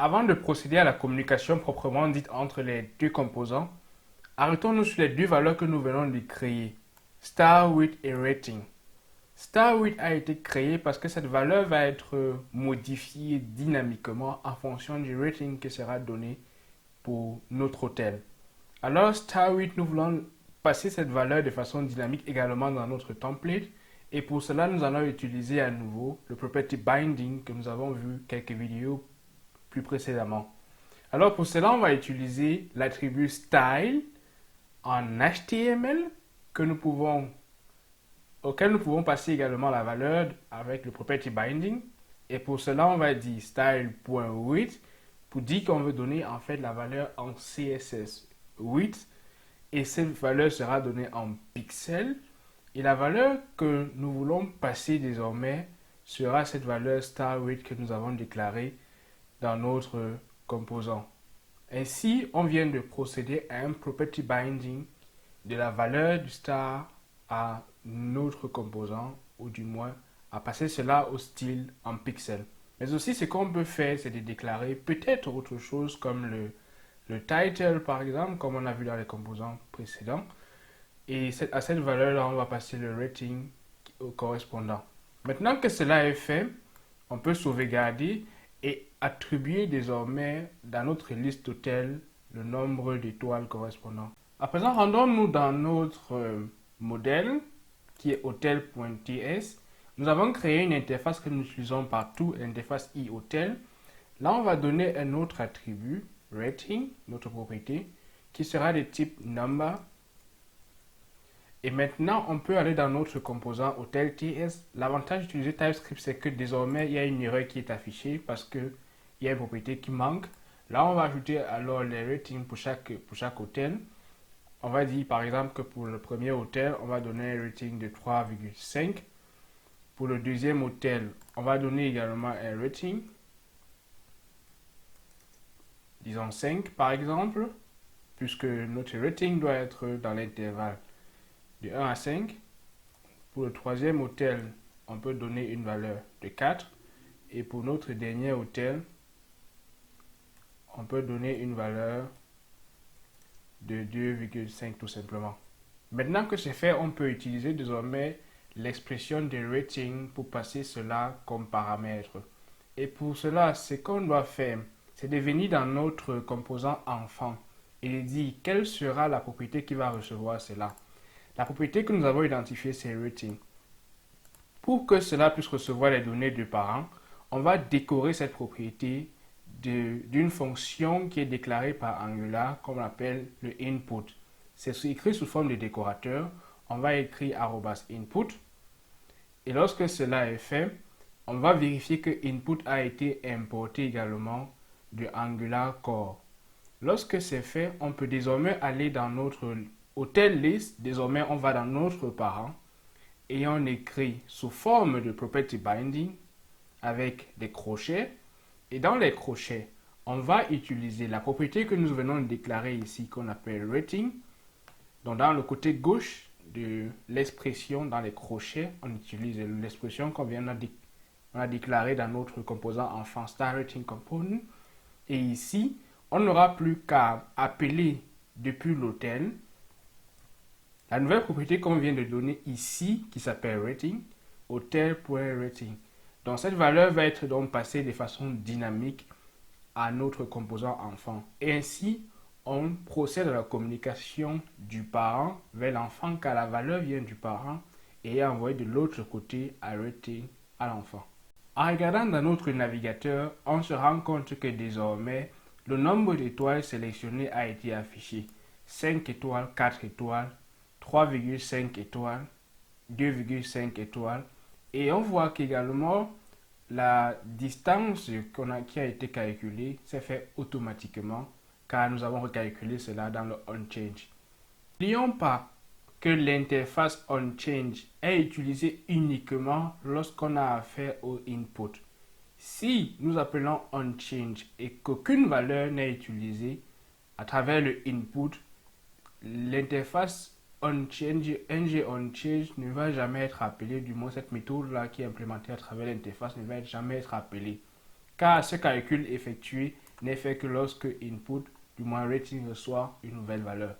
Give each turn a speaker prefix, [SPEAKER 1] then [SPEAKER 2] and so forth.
[SPEAKER 1] Avant de procéder à la communication proprement dite entre les deux composants, arrêtons-nous sur les deux valeurs que nous venons de créer, star width et rating. Star width a été créé parce que cette valeur va être modifiée dynamiquement en fonction du rating qui sera donné pour notre hôtel. Alors star width, nous voulons passer cette valeur de façon dynamique également dans notre template. Et pour cela, nous allons utiliser à nouveau le property binding que nous avons vu quelques vidéos plus précédemment. Alors pour cela, on va utiliser l'attribut style en HTML auquel nous pouvons passer également la valeur avec le property binding. Et pour cela, on va dire style.width pour dire qu'on veut donner en fait la valeur en CSS width et cette valeur sera donnée en pixels. Et la valeur que nous voulons passer désormais sera cette valeur star width que nous avons déclarée dans notre composant. Ainsi, on vient de procéder à un property binding de la valeur du star à notre composant, ou du moins à passer cela au style en pixels. Mais aussi, ce qu'on peut faire, c'est de déclarer peut-être autre chose comme le title, par exemple, comme on a vu dans les composants précédents. Et à cette valeur-là, on va passer le rating correspondant. Maintenant que cela est fait, on peut sauvegarder et attribuer désormais dans notre liste hôtel le nombre d'étoiles correspondant. À présent, rendons-nous dans notre modèle qui est hotel.ts. Nous avons créé une interface que nous utilisons partout, l'interface iHotel. Là, on va donner un autre attribut, rating, notre propriété, qui sera de type number. Et maintenant, on peut aller dans notre composant hotel.ts. L'avantage d'utiliser TypeScript, c'est que désormais, il y a une erreur qui est affichée parce qu'il y a une propriété qui manque. Là, on va ajouter alors les ratings pour chaque hôtel. On va dire par exemple que pour le premier hôtel, on va donner un rating de 3,5. Pour le deuxième hôtel, on va donner également un rating, disons 5 par exemple, puisque notre rating doit être dans l'intervalle de 1 à 5. Pour le troisième hôtel, on peut donner une valeur de 4. Et pour notre dernier hôtel, on peut donner une valeur de 2,5 tout simplement. Maintenant que c'est fait, on peut utiliser désormais l'expression de rating pour passer cela comme paramètre. Et pour cela, ce qu'on doit faire, c'est de venir dans notre composant enfant et de dire quelle sera la propriété qui va recevoir cela. La propriété que nous avons identifiée, c'est rating. Pour que cela puisse recevoir les données de parents, on va décorer cette propriété d'une fonction qui est déclarée par Angular, qu'on appelle le input. C'est écrit sous forme de décorateur. On va écrire @input. Et lorsque cela est fait, on va vérifier que input a été importé également de Angular Core. Lorsque c'est fait, on peut désormais aller dans notre hotel list. Désormais, on va dans notre parent et on écrit sous forme de property binding avec des crochets. Et dans les crochets, on va utiliser la propriété que nous venons de déclarer ici, qu'on appelle rating. Donc, dans le côté gauche de l'expression, dans les crochets, on utilise l'expression qu'on vient de déclarer dans notre composant enfant star rating component. Et ici, on n'aura plus qu'à appeler depuis l'hôtel la nouvelle propriété qu'on vient de donner ici, qui s'appelle rating, hotel.rating. Donc cette valeur va être donc passée de façon dynamique à notre composant enfant. Et ainsi, on procède à la communication du parent vers l'enfant car la valeur vient du parent et est envoyée de l'autre côté à rating à l'enfant. En regardant dans notre navigateur, on se rend compte que désormais, le nombre d'étoiles sélectionnées a été affiché. 5 étoiles, 4 étoiles, 3,5 étoiles, 2,5 étoiles. Et on voit qu'également, la distance qui a été calculée s'est fait automatiquement car nous avons recalculé cela dans le onChange. N'oublions pas que l'interface onChange est utilisée uniquement lorsqu'on a affaire au input. Si nous appelons onChange et qu'aucune valeur n'est utilisée à travers le input, l'interface onChange, onChange ne va jamais être appelée, du moins cette méthode-là qui est implémentée à travers l'interface ne va jamais être appelée, car ce calcul effectué n'est fait que lorsque input, du moins rating reçoit une nouvelle valeur.